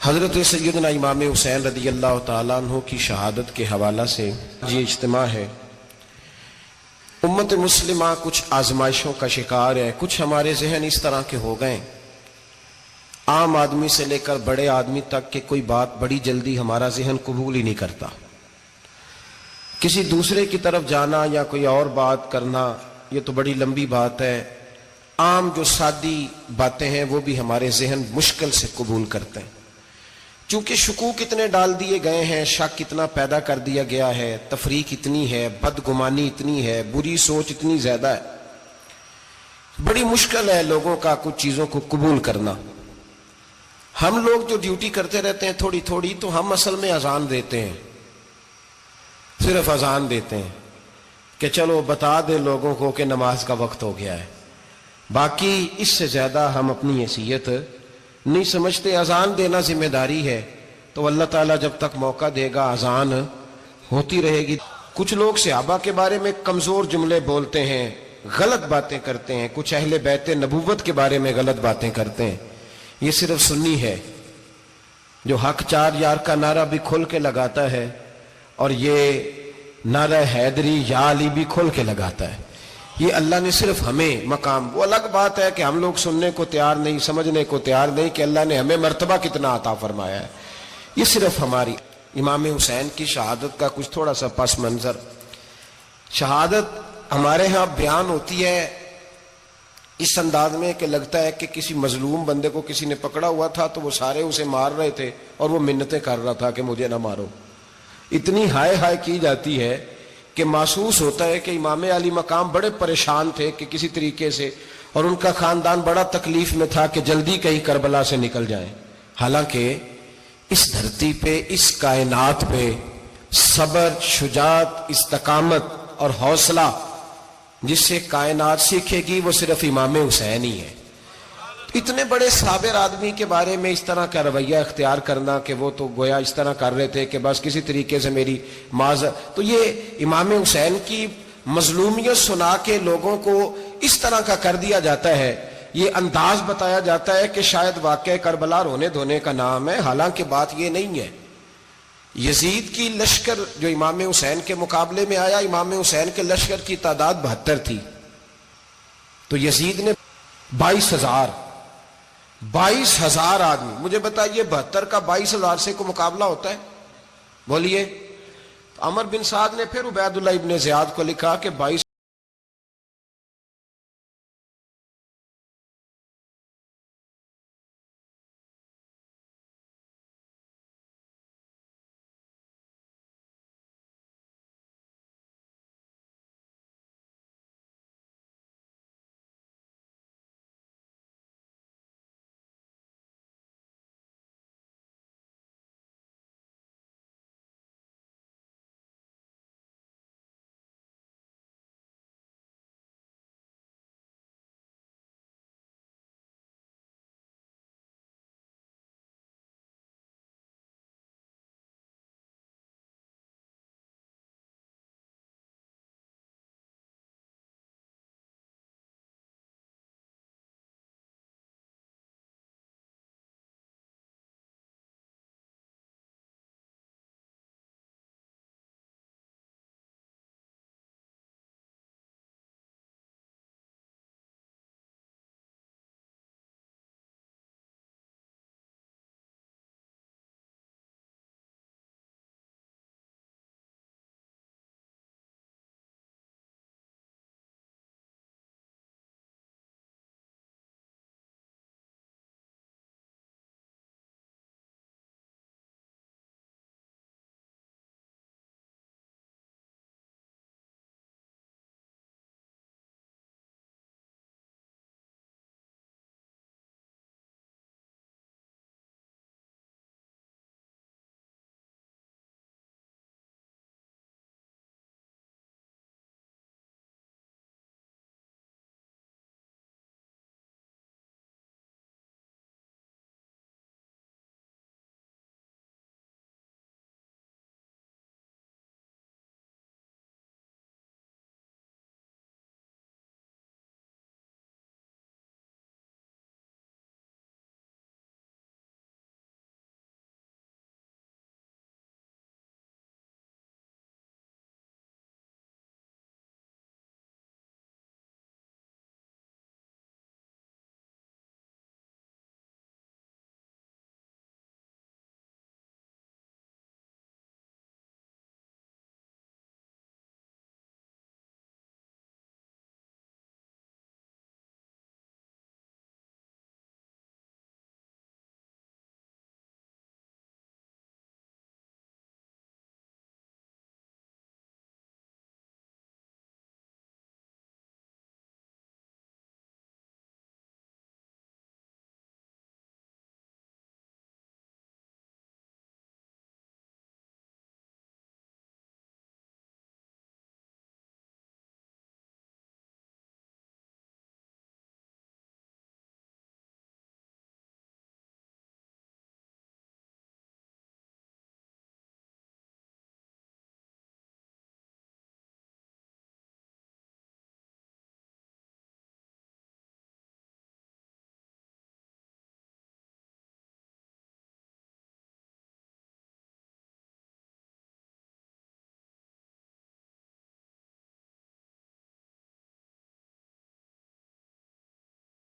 हज़रत सैयदना इमाम हुसैन रज़ी अल्लाह तआला अन्हु की शहादत के हवाला से ये इज्तिमा है। उम्मत मुस्लिमा कुछ आजमाइशों का शिकार है। कुछ हमारे जहन इस तरह के हो गए, आम आदमी से लेकर बड़े आदमी तक के कोई बात बड़ी जल्दी हमारा जहन कबूल ही नहीं करता। किसी दूसरे की तरफ जाना या कोई और बात करना ये तो बड़ी लंबी बात है। आम जो सादी बातें हैं वो भी हमारे जहन मुश्किल से कबूल करते हैं। चूंकि शकूक इतने डाल दिए गए हैं, शक इतना पैदा कर दिया गया है, तफरीक इतनी है, बदगुमानी इतनी है, बुरी सोच इतनी ज्यादा है, बड़ी मुश्किल है लोगों का कुछ चीजों को कबूल करना। हम लोग जो ड्यूटी करते रहते हैं थोड़ी थोड़ी, तो हम असल में अजान देते हैं, सिर्फ अजान देते हैं कि चलो बता दे लोगों को कि नमाज का वक्त हो गया है। बाकी इससे ज्यादा हम अपनी हैसियत नहीं समझते। अजान देना जिम्मेदारी है, तो अल्लाह ताला जब तक मौका देगा अजान होती रहेगी। कुछ लोग सहाबा के बारे में कमजोर जुमले बोलते हैं, गलत बातें करते हैं, कुछ अहले बैते नबूवत के बारे में गलत बातें करते हैं। ये सिर्फ सुन्नी है जो हक चार यार का नारा भी खोल के लगाता है, और ये नारा हैदरी या अली भी खोल के लगाता है। ये अल्लाह ने सिर्फ हमें मकाम, वो अलग बात है कि हम लोग सुनने को तैयार नहीं, समझने को तैयार नहीं कि अल्लाह ने हमें मर्तबा कितना अता फरमाया है। ये सिर्फ हमारी इमाम हुसैन की शहादत का कुछ थोड़ा सा पस मंजर। शहादत हमारे यहाँ बयान होती है इस अंदाज में कि लगता है कि किसी मजलूम बंदे को किसी ने पकड़ा हुआ था, तो वो सारे उसे मार रहे थे और वो मिन्नतें कर रहा था कि मुझे ना मारो। इतनी हाय हाय की जाती है कि महसूस होता है कि इमाम अली मकाम बड़े परेशान थे कि किसी तरीके से, और उनका खानदान बड़ा तकलीफ में था कि जल्दी कहीं करबला से निकल जाए। हालांकि इस धरती पे, इस कायनात पे सबर, शुजात, इस्तकामत और हौसला जिससे कायनात सीखेगी वो सिर्फ इमाम हुसैन ही है। इतने बड़े साबिर आदमी के बारे में इस तरह का रवैया इख्तियार करना कि वो तो गोया इस तरह कर रहे थे कि बस किसी तरीके से मेरी माज, तो ये इमाम हुसैन की मजलूमियत सुना के लोगों को इस तरह का कर दिया जाता है। ये अंदाज बताया जाता है कि शायद वाकई करबला रोने धोने का नाम है। हालांकि बात ये नहीं है। यजीद की लश्कर जो इमाम हुसैन के मुकाबले में आया, इमाम हुसैन के लश्कर की तादाद 72 थी, तो यजीद ने 22,000 आदमी। मुझे बताइए 72 का 22,000 से को मुकाबला होता है? बोलिए। अमर बिन साद ने फिर उबैदुल्लाह इब्ने ज़ियाद को लिखा कि 22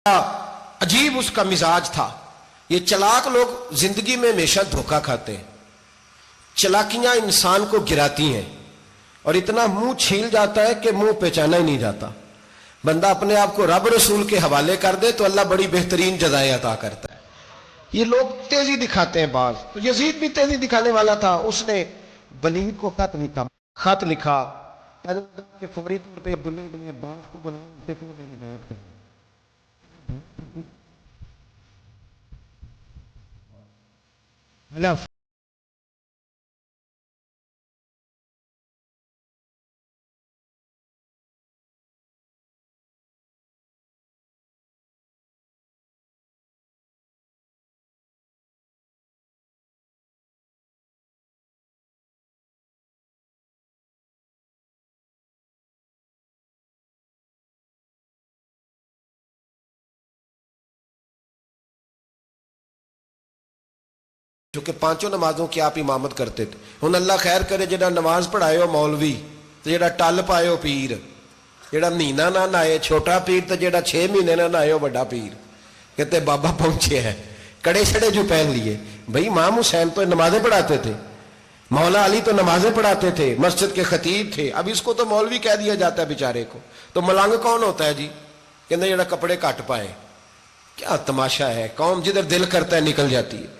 अजीब उसका मिजाज था। ये चलाक लोग जिंदगी में हमेशा धोखा खाते हैं। चलाकियां इंसान को गिराती हैं और इतना मुंह छील जाता है कि मुंह पहचाना ही नहीं जाता। बंदा अपने आप को रब रसूल के हवाले कर दे तो अल्लाह बड़ी बेहतरीन जज़ाएं अता करता है। ये लोग तेजी दिखाते हैं बाज, तो यजीद भी तेजी दिखाने वाला था। उसने वलीद को खत लिखा, कि फौरी तौर पे अब्दुल्ला इब्न अब्बास को बुलाओ। क्योंकि पांचों नमाजों की आप इमामत करते थे। हुण अल्लाह खैर करे जेड़ा नमाज पढ़ाए हो मौलवी तो जेड़ा टल पाए हो पीर, जेड़ा महीना ना नहाए छोटा पीर तो जेड़ा 6 महीने ना नहाए हो बड़ा पीर। कहते बाबा पहुंचे हैं, कड़े छड़े जो पहन लिए। भाई इमाम हुसैन तो नमाजें पढ़ाते थे, मौला अली तो नमाजें पढ़ाते थे, मस्जिद के खतीब थे। अब इसको तो मौलवी कह दिया जाता है बेचारे को। तो मलंग कौन होता है जी? कहते जेड़ा कपड़े घट पाए। क्या तमाशा है, कौम जिधर दिल करता है निकल जाती है।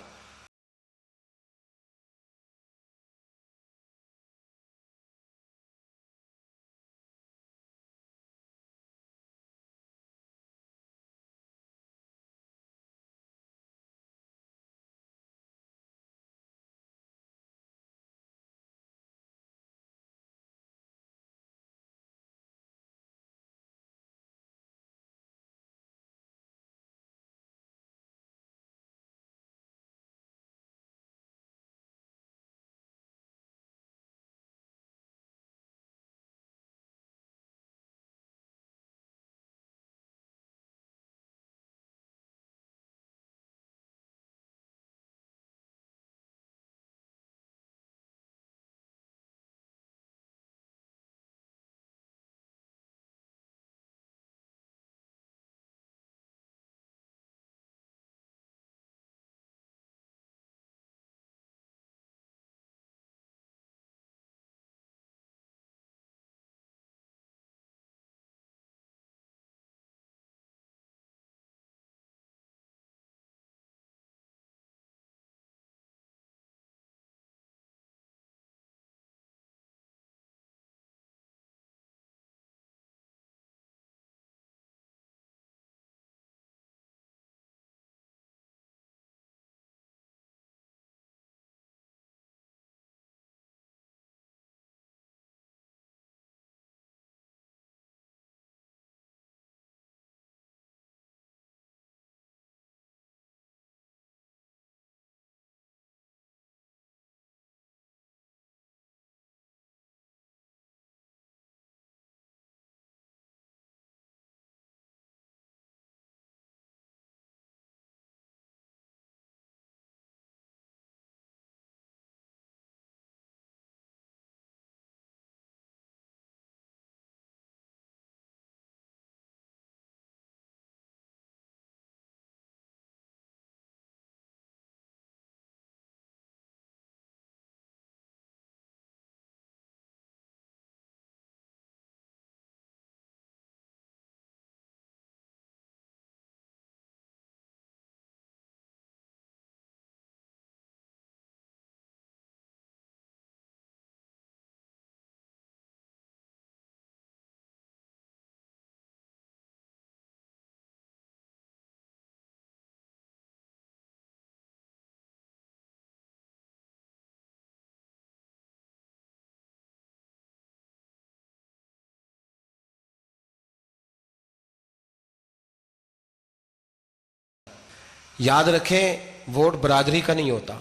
याद रखें, वोट बरादरी का नहीं होता।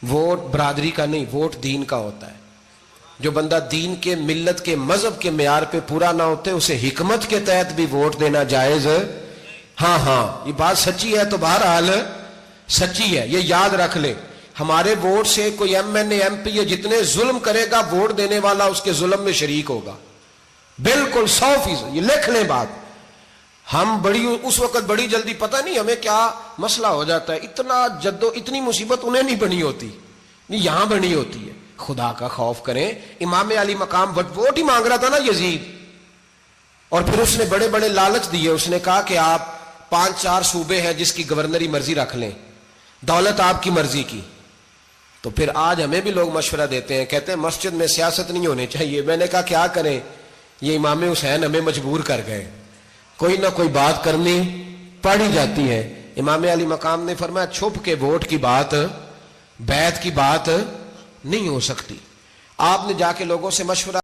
वोट बरादरी का नहीं, वोट दीन का होता है। जो बंदा दीन के, मिल्लत के, मजहब के मेयार पे पूरा ना होते उसे हिकमत के तहत भी वोट देना जायज। हाँ, ये बात सच्ची है तो बहरहाल सच्ची है, ये याद रख ले। हमारे वोट से कोई MNA MP ये जितने जुल्म करेगा, वोट देने वाला उसके जुल्म में शरीक होगा। बिल्कुल 100%, ये लिख लें बात। हम बड़ी उस वक्त बड़ी जल्दी, पता नहीं हमें क्या मसला हो जाता है, इतना जद्दो, इतनी मुसीबत उन्हें नहीं बनी होती, नहीं यहां बनी होती है। खुदा का खौफ करें। इमाम अली मकाम वोट ही मांग रहा था ना यजीद, और फिर उसने बड़े बड़े लालच दिए। उसने कहा कि आप 5-4 सूबे हैं जिसकी गवर्नरी मर्जी रख लें, दौलत आपकी मर्जी की। तो फिर आज हमें भी लोग मशवरा देते हैं, कहते हैं मस्जिद में सियासत नहीं होनी चाहिए। मैंने कहा क्या करें, ये इमाम हुसैन हमें मजबूर कर गए, कोई ना कोई बात करनी पड़ ही जाती है। इमाम अली मकाम ने फरमाया छुप के वोट की बात, बैत की बात नहीं हो सकती। आपने जाके लोगों से मशवरा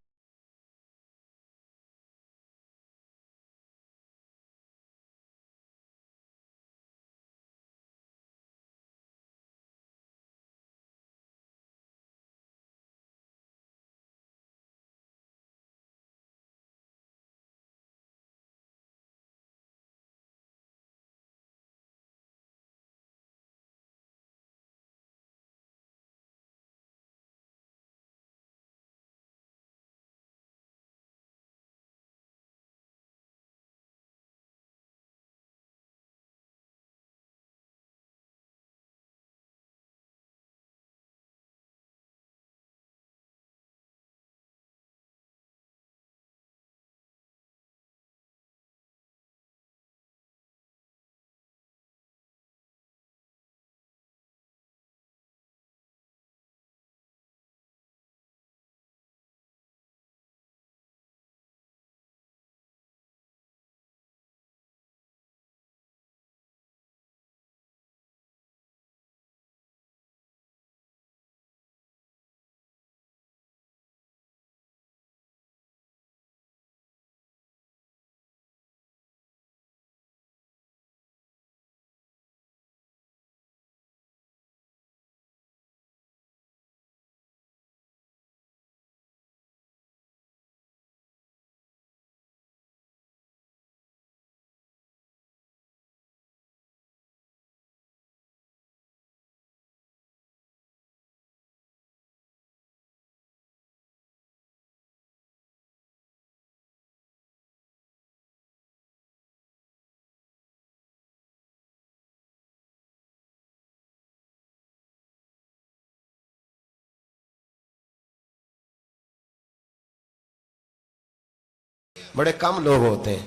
बड़े कम लोग होते हैं,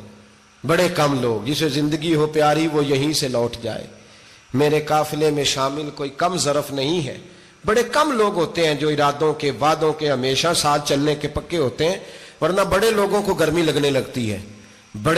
बड़े कम लोग, जिसे जिंदगी हो प्यारी वो यहीं से लौट जाए। मेरे काफिले में शामिल कोई कम ज़रफ नहीं है। बड़े कम लोग होते हैं जो इरादों के, वादों के हमेशा साथ चलने के पक्के होते हैं, वरना बड़े लोगों को गर्मी लगने लगती है। बड़े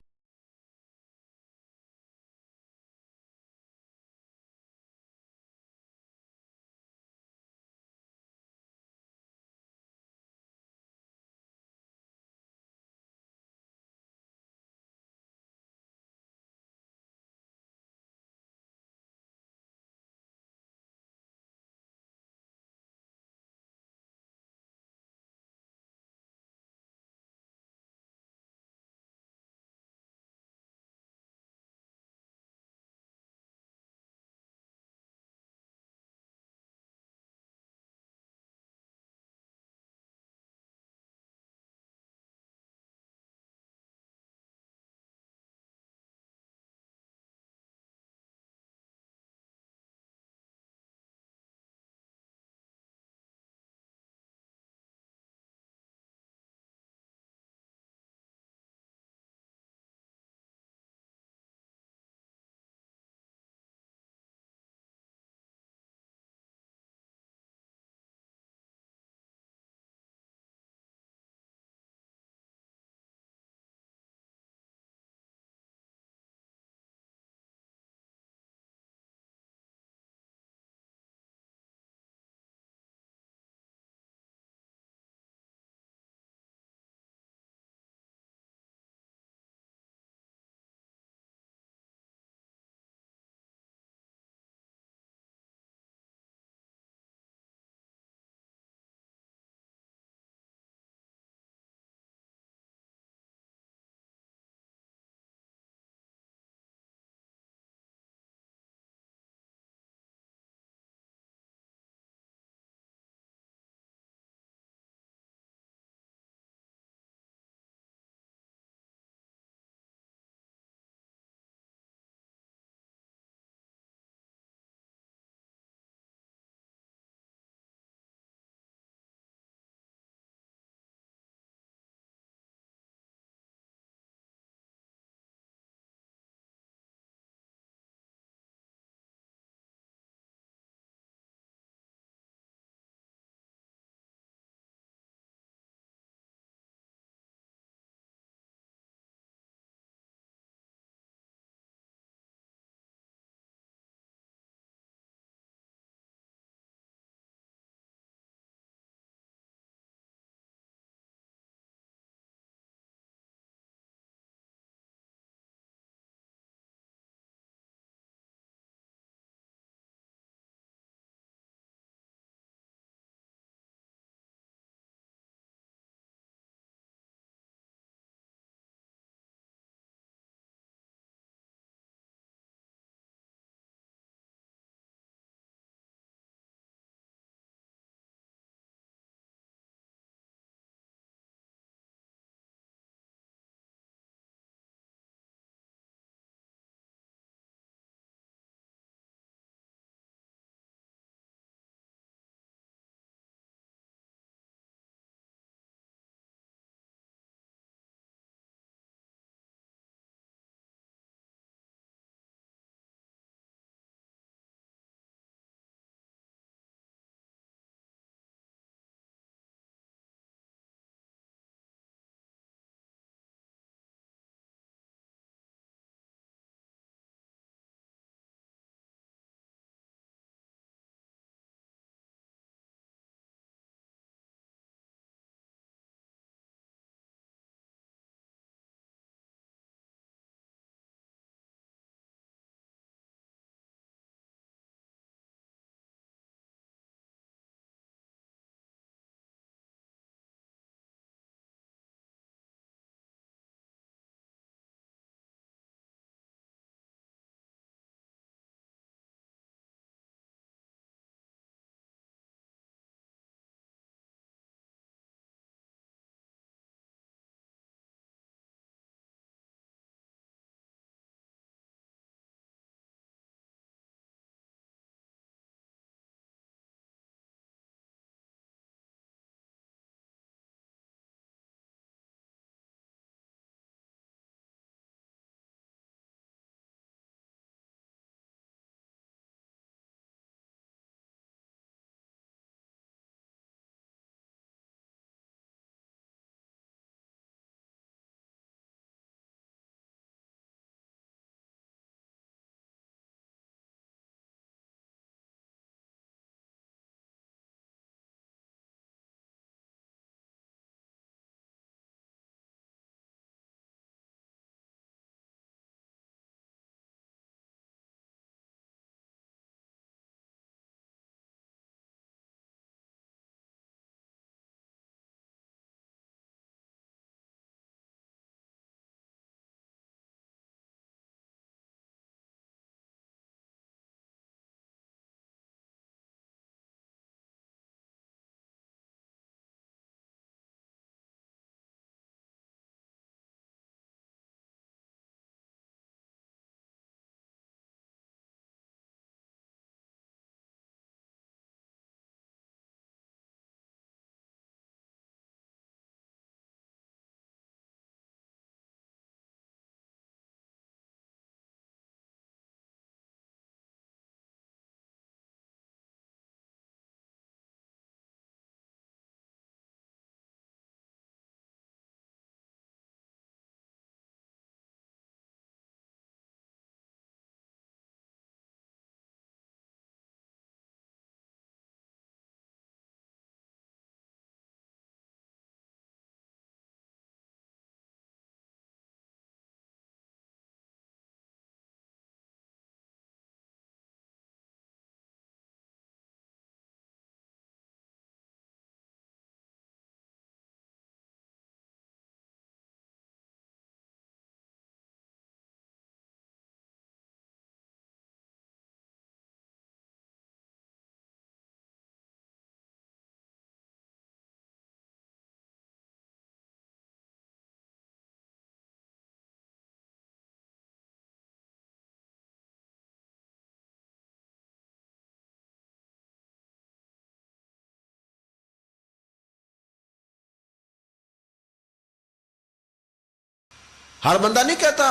हर बंदा नहीं कहता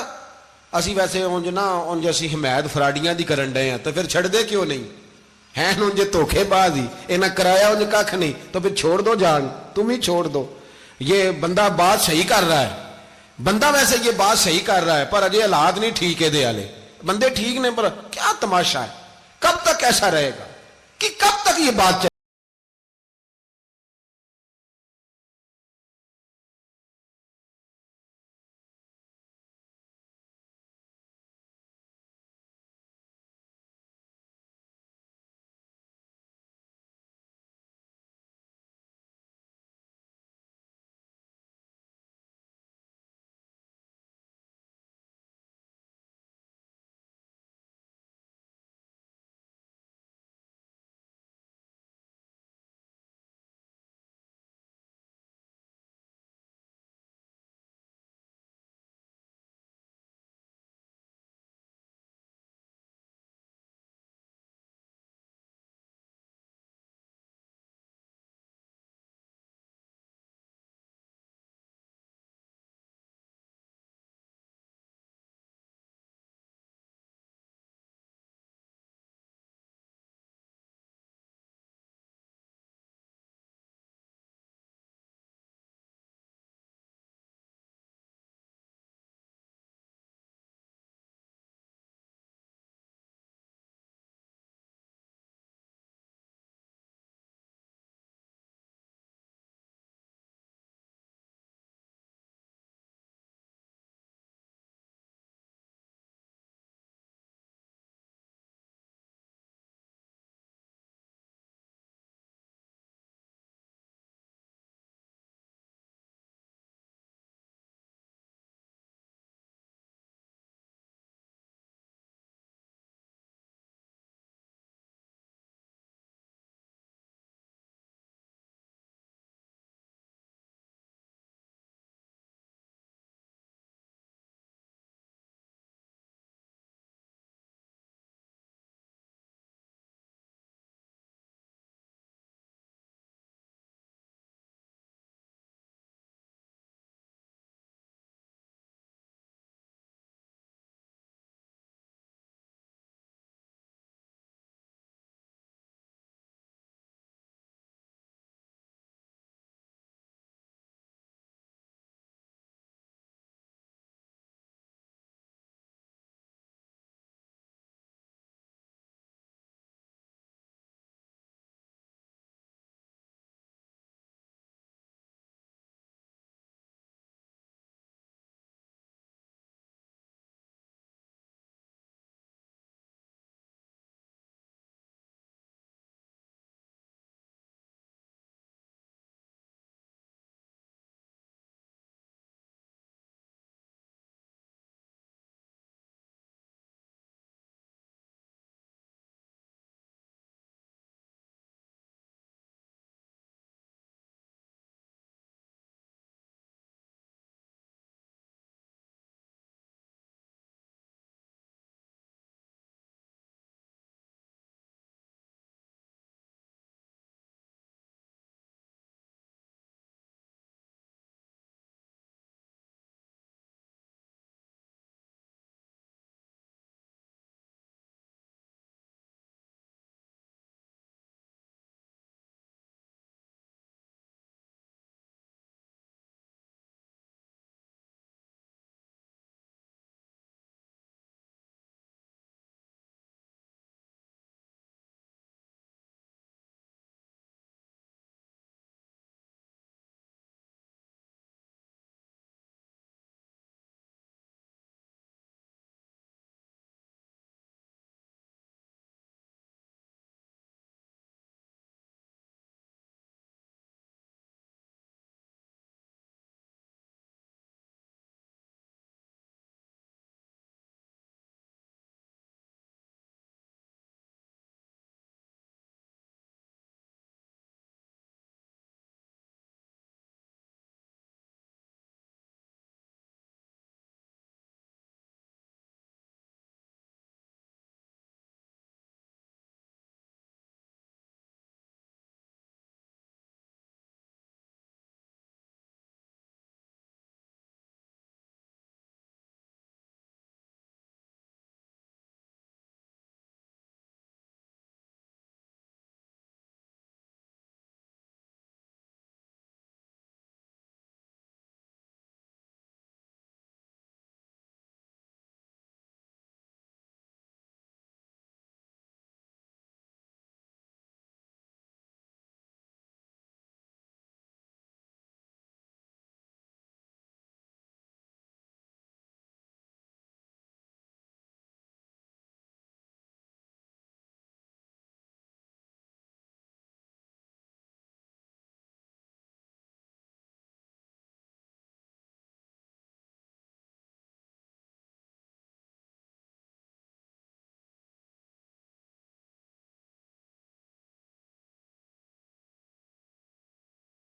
असी वैसे उंज ना उंज असी हिमायत फराडियां दी करन डे हैं, तो फिर छड़दे क्यों नहीं हैं? उंज धोखेबाज ही, इन्हें कराया उंज कख नहीं, तो फिर छोड़ दो जान, तुम ही छोड़ दो। ये बंदा बात सही कर रहा है, बंदा वैसे ये बात सही कर रहा है, पर अजय हालात नहीं ठीक है दे वाले, बंदे ठीक ने, पर क्या तमाशा है, कब तक ऐसा रहेगा कि कब तक ये बात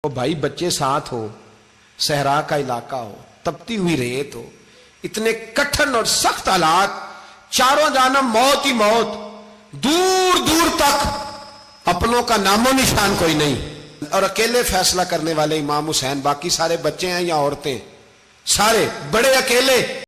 ओ भाई, बच्चे साथ हो, सहरा का इलाका हो, तपती हुई रेत हो, इतने कठिन और सख्त हालात, चारों जानब मौत ही मौत, दूर दूर तक अपनों का नामो निशान कोई नहीं, और अकेले फैसला करने वाले इमाम हुसैन, बाकी सारे बच्चे हैं या औरतें, सारे बड़े अकेले।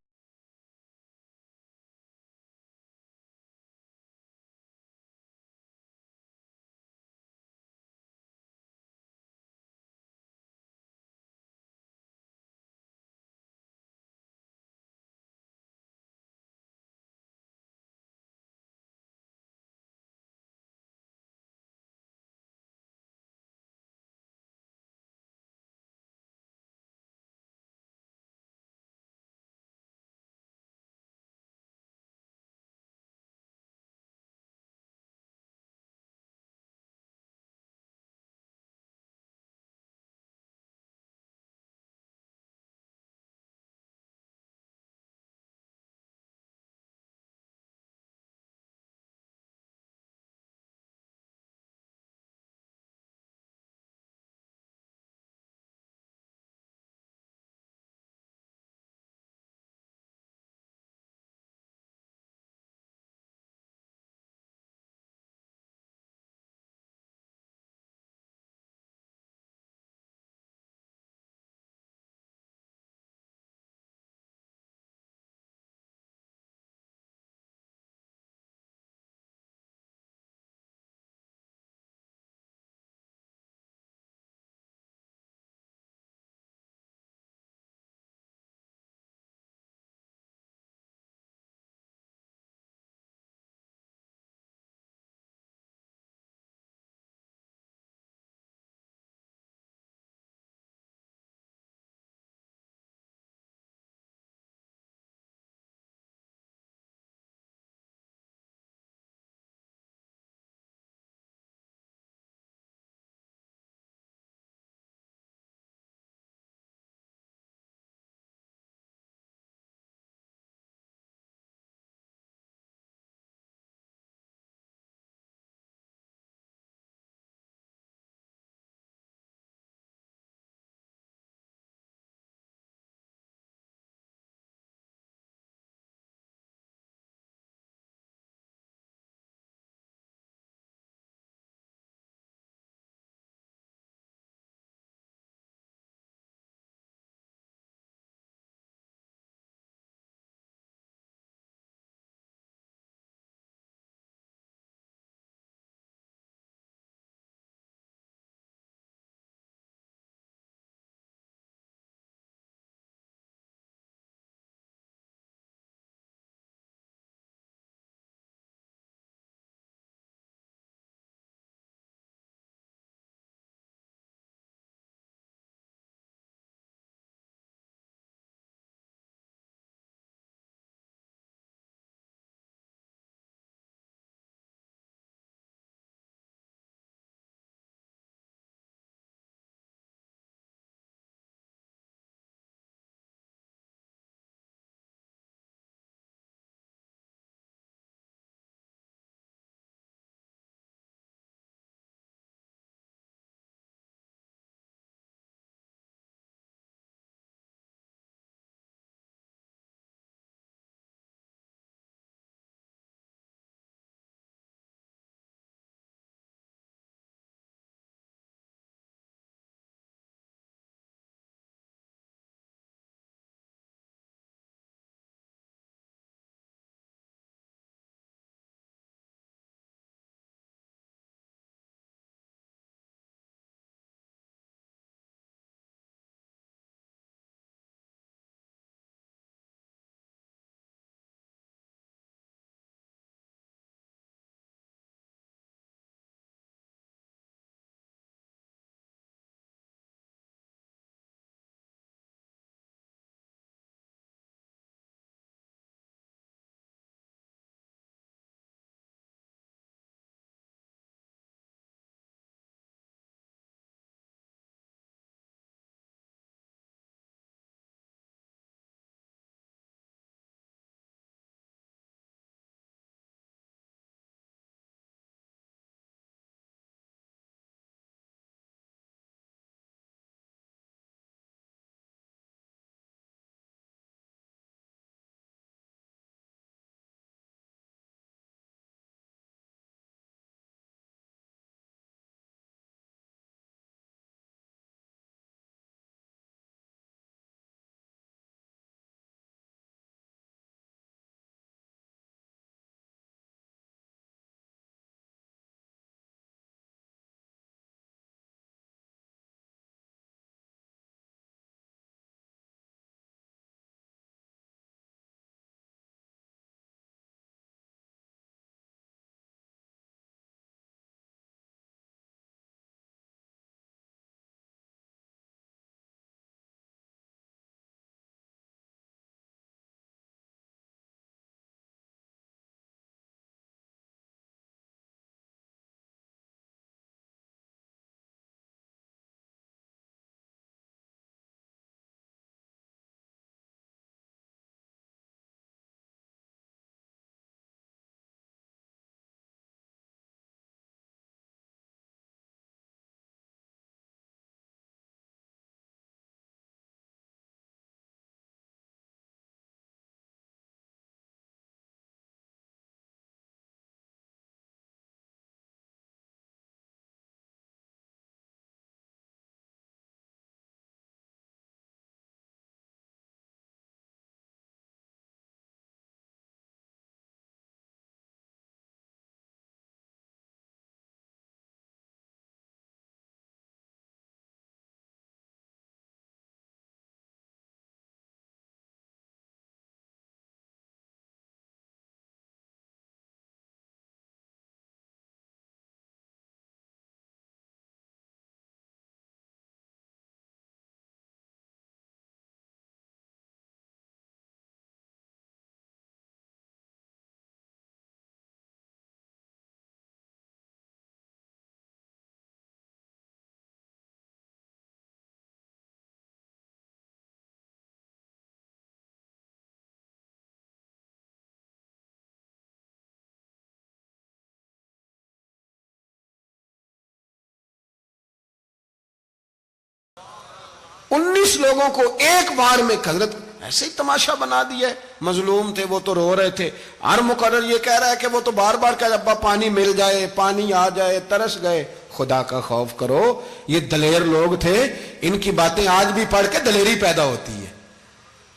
19 लोगों को एक बार में हजरत ऐसे ही तमाशा बना दिया। मजलूम थे वो तो रो रहे थे, हर मुकर्रर ये कह रहा है कि वो तो बार बार कह अब्बा पानी मिल जाए, पानी आ जाए, तरस गए। खुदा का खौफ करो, ये दलेर लोग थे, इनकी बातें आज भी पढ़ के दलेरी पैदा होती है,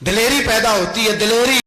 दलेरी पैदा होती है, दलेरी।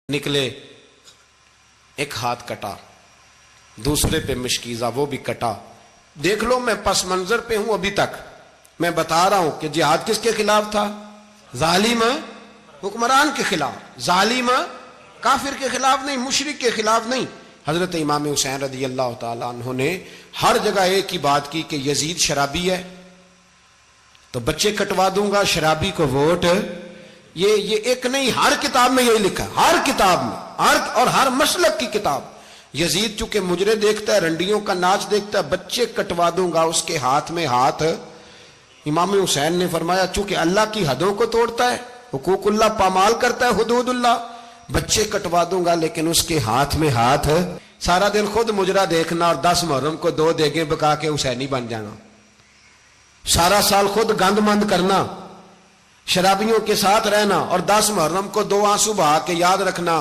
निकले, एक हाथ कटा, दूसरे पे मशकीजा, वो भी कटा। देख लो मैं पस मंजर पे हूं अभी तक, मैं बता रहा हूं कि जिहाद किसके खिलाफ था? जालिम हुक्मरान के खिलाफ, जालिम काफिर के खिलाफ नहीं, मुशरिक के खिलाफ नहीं। हजरत इमाम हुसैन रज़ी अल्लाह तआला अन्हु ने हर जगह एक ही बात की कि यजीद शराबी है तो बच्चे कटवा दूंगा, शराबी को वोट। ये एक नहीं, हर किताब में यही लिखा, हर किताब में, हर और हर मसलक की किताब। यजीद चूंकि मुजरे देखता है, रंडियों का नाच देखता है, बच्चे कटवा दूंगा, उसके हाथ में हाथ। इमाम हुसैन ने फरमाया चूंकि अल्लाह की हदों को तोड़ता है, हुकूकुल्लाह पामाल करता है, हुदूदुल्लाह, बच्चे कटवा दूंगा लेकिन उसके हाथ में हाथ। सारा दिन खुद मुजरा देखना और 10 मुहर्रम को 2 देगे बका के हुसैनी बन जाना, सारा साल खुद गंदमंद करना, शराबियों के साथ रहना और 10 मुहर्रम को 2 आंसू बहा के याद रखना।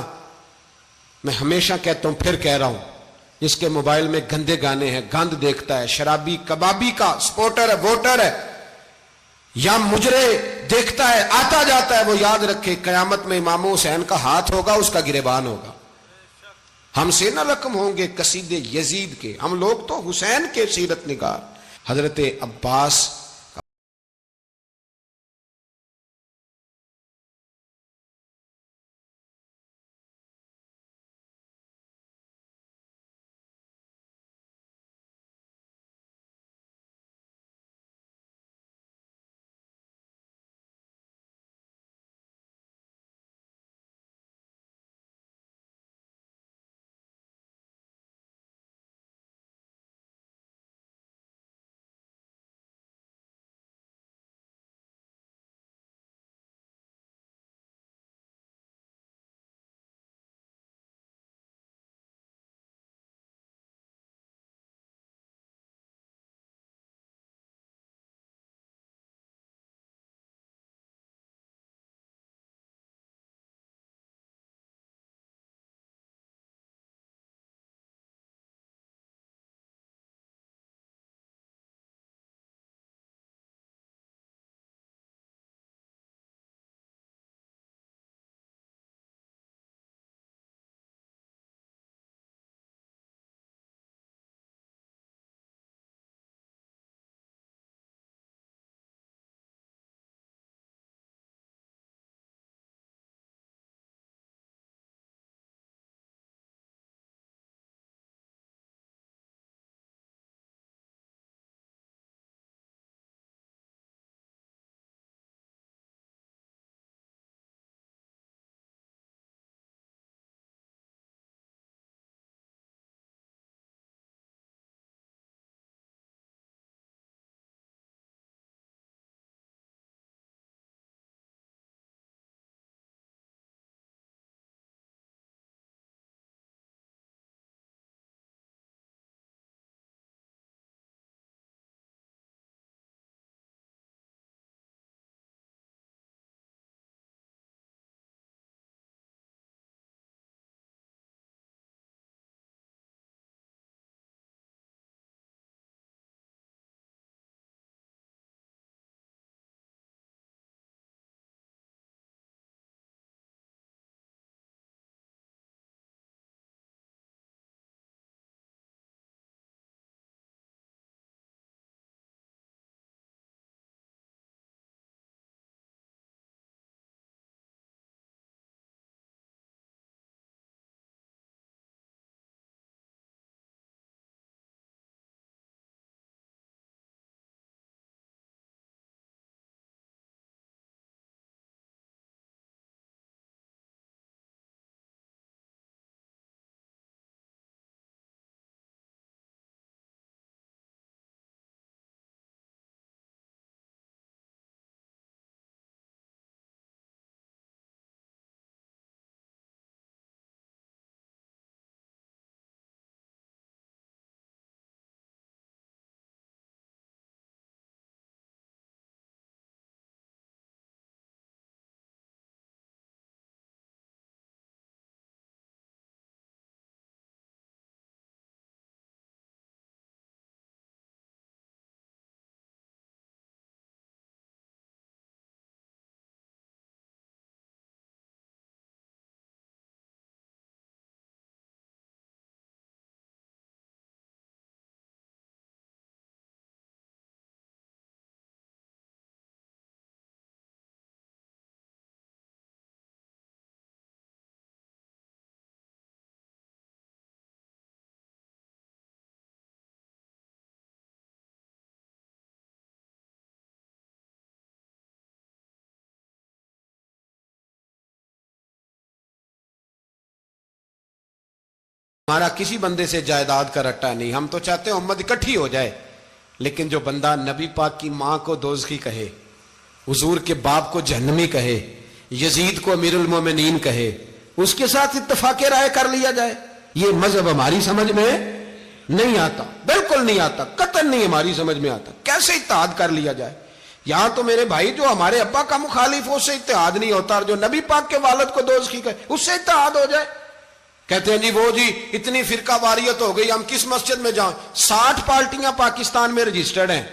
मैं हमेशा कहता हूं, फिर कह रहा हूं, जिसके मोबाइल में गंदे गाने हैं, गंद देखता है, शराबी कबाबी का सपोर्टर है, वोटर है, या मुजरे देखता है, आता जाता है, वो याद रखे कयामत में इमाम हुसैन का हाथ होगा, उसका गिरेबान होगा। हमसे न रकम होंगे कसीदे यजीद के, हम लोग तो हुसैन के सीरत निगार। हजरत अब्बास हमारा किसी बंदे से जायदाद का रट्टा नहीं, हम तो चाहते हैं उम्मत इकट्ठी हो जाए। लेकिन जो बंदा नबी पाक की मां को दोज़खी कहे, हुजूर के बाप को जहन्नमी कहे, यजीद को अमीरुल मोमिनीन कहे, उसके साथ इत्तफाक़े राय कर लिया जाए, ये मजहब हमारी समझ में नहीं आता, बिल्कुल नहीं आता, कतई नहीं हमारी समझ में आता। कैसे इत्तेहाद कर लिया जाए? यहां तो मेरे भाई जो हमारे अब्बा का मुखालिफ हो उससे इत्तेहाद नहीं होता, और जो नबी पाक के वालिद को दोज़खी कहे उससे इत्तेहाद हो जाए। कहते हैं जी वो जी इतनी फिरका वारियत हो गई, हम किस मस्जिद में जाएं? 60 पार्टियां पाकिस्तान में रजिस्टर्ड हैं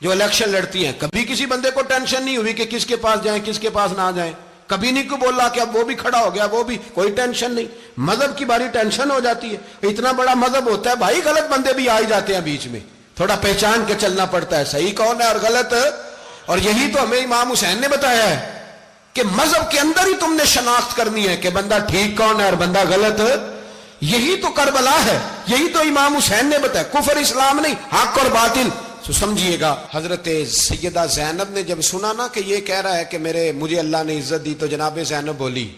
जो इलेक्शन लड़ती हैं। कभी किसी बंदे को टेंशन नहीं हुई कि किसके पास जाएं किसके पास ना जाएं। कभी नहीं को बोला कि अब वो भी खड़ा हो गया, वो भी, कोई टेंशन नहीं। मजहब की बारी टेंशन हो जाती है। इतना बड़ा मजहब होता है भाई, गलत बंदे भी आ ही जाते हैं बीच में, थोड़ा पहचान के चलना पड़ता है सही कौन है और गलत। और यही तो हमें इमाम हुसैन ने बताया है कि मजहब के अंदर ही तुमने शनाख्त करनी है कि बंदा ठीक कौन है और बंदा गलत। यही तो करबला है, यही तो इमाम हुसैन ने बताया, कुफर इस्लाम नहीं, हक और बातिल। तो समझिएगा, हजरत सैयदा ज़ैनब ने जब सुना ना कि ये कह रहा है कि मुझे अल्लाह ने इज्जत दी, तो जनाब ज़ैनब बोली,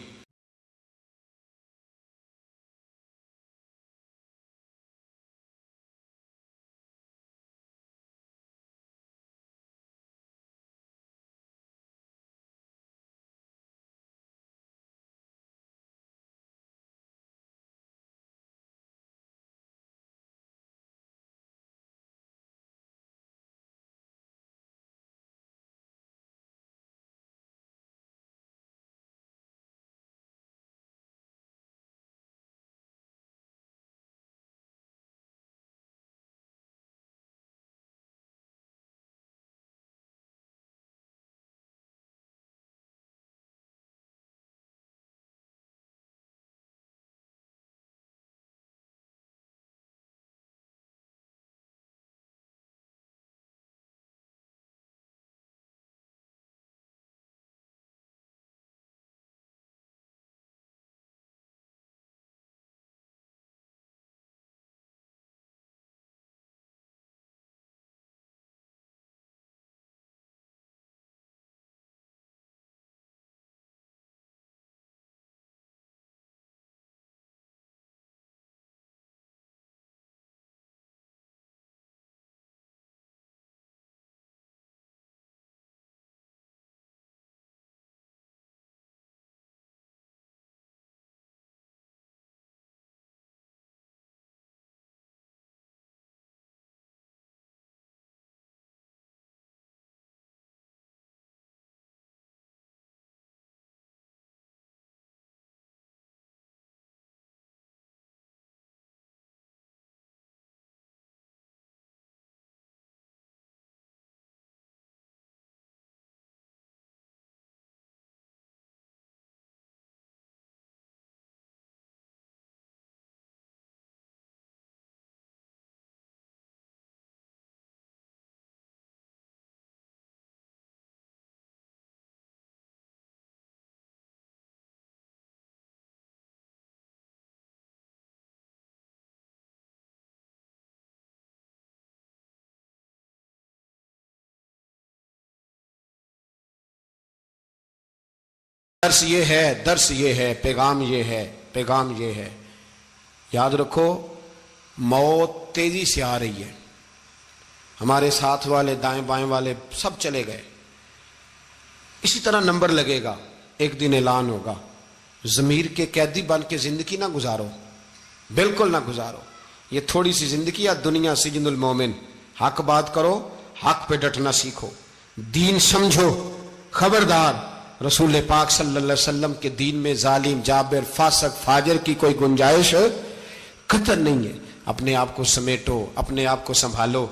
दर्स ये है, पैगाम ये है, पैगाम ये है। याद रखो, मौत तेजी से आ रही है। हमारे साथ वाले दाएं बाएं वाले सब चले गए, इसी तरह नंबर लगेगा, एक दिन ऐलान होगा। ज़मीर के कैदी बन के जिंदगी ना गुजारो, बिल्कुल ना गुजारो। ये थोड़ी सी जिंदगी या दुनिया सिजनुल मोमिन। हक बात करो, हक पे डटना सीखो, दीन समझो। खबरदार, रसूल पाक सल्लल्लाहु अलैहि वसल्लम के दीन में जालिम, जाबिर, फासक, फाजिर की कोई गुंजाइश कतई नहीं है। अपने आप को समेटो, अपने आप को संभालो,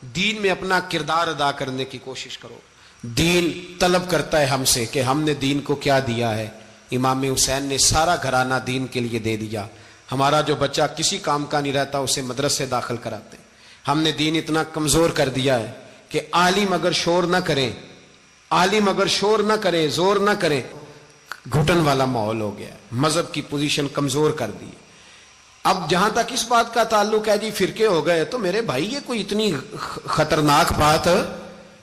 दीन में अपना किरदार अदा करने की कोशिश करो। दीन तलब करता है हमसे कि हमने दीन को क्या दिया है। इमाम हुसैन ने सारा घराना दीन के लिए दे दिया। हमारा जो बच्चा किसी काम का नहीं रहता उसे मदरसे दाखिल कराते। हमने दीन इतना कमजोर कर दिया है कि आलिम अगर शोर ना करें, आलिम अगर शोर ना करे, जोर ना करे, घुटन वाला माहौल हो गया। मजहब की पोजीशन कमजोर कर दी। अब जहां तक इस बात का ताल्लुक है जी फिरके हो गए, तो मेरे भाई ये कोई इतनी खतरनाक बात है,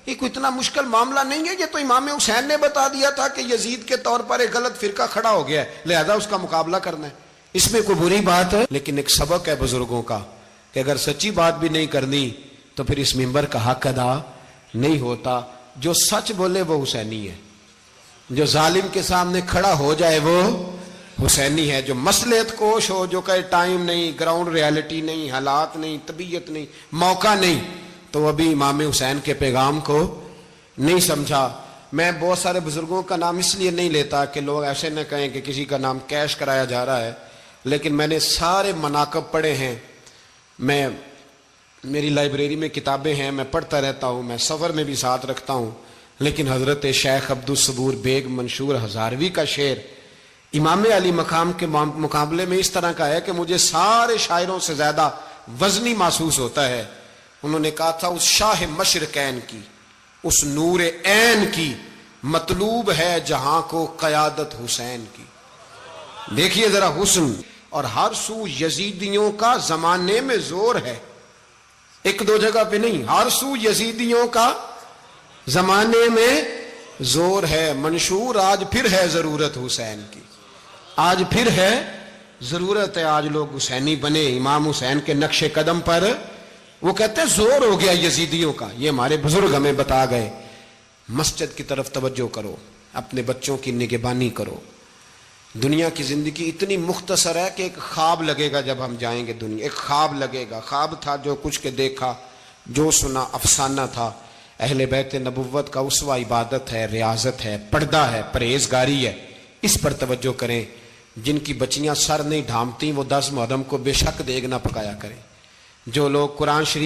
ये कोई इतना मुश्किल मामला नहीं है। ये तो इमाम हुसैन ने बता दिया था कि यजीद के तौर पर एक गलत फिरका खड़ा हो गया है, लिहाजा उसका मुकाबला करना है। इसमें कोई बुरी बात है, लेकिन एक सबक है बुजुर्गों का कि अगर सच्ची बात भी नहीं करनी तो फिर इस मिंबर का हक अदा नहीं होता। जो सच बोले वो हुसैनी है, जो जालिम के सामने खड़ा हो जाए वो हुसैनी है। जो मसलहत कोश हो, जो कहे टाइम नहीं, ग्राउंड रियलिटी नहीं, हालात नहीं, तबीयत नहीं, मौका नहीं, तो अभी इमाम हुसैन के पैगाम को नहीं समझा। मैं बहुत सारे बुजुर्गों का नाम इसलिए नहीं लेता कि लोग ऐसे न कहें कि किसी का नाम कैश कराया जा रहा है, लेकिन मैंने सारे मनाकब पढ़े हैं। मेरी लाइब्रेरी में किताबें हैं, मैं पढ़ता रहता हूँ, मैं सफ़र में भी साथ रखता हूँ। लेकिन हज़रत शेख अब्दुल सबूर बेग मंशूर हज़ारवी का शेर इमाम अली मकाम के मुकाबले में इस तरह का है कि मुझे सारे शायरों से ज़्यादा वज़नी महसूस होता है। उन्होंने कहा था, उस शाह मशरकैन की, उस नूर ऐन की मतलूब है जहां को क़यादत हुसैन की। देखिए जरा हुस्न। और हर सू यजीदियों का जमाने में जोर है, एक दो जगह पे नहीं, हर सू यजीदियों का जमाने में जोर है। मंशूर आज फिर है जरूरत हुसैन की, आज फिर है जरूरत है, आज लोग हुसैनी बने, इमाम हुसैन के नक्शे कदम पर। वो कहते हैं जोर हो गया यजीदियों का। ये हमारे बुजुर्ग हमें बता गए। मस्जिद की तरफ तवज्जो करो, अपने बच्चों की निगहबानी करो। दुनिया की जिंदगी इतनी मुख्तसर है कि एक ख्वाब लगेगा जब हम जाएंगे दुनिया, एक ख्वाब लगेगा। ख्वाब था जो कुछ के देखा, जो सुना अफसाना था। अहले बैत नबुव्वत का उसवा इबादत है, रियाजत है, पर्दा है, परहेजगारी है। इस पर तवज्जो करें। जिनकी बच्चियां सर नहीं ढांपती वो 10 मुहर्रम को बेशक देग ना पकाया करें। जो लोग कुरान शरीफ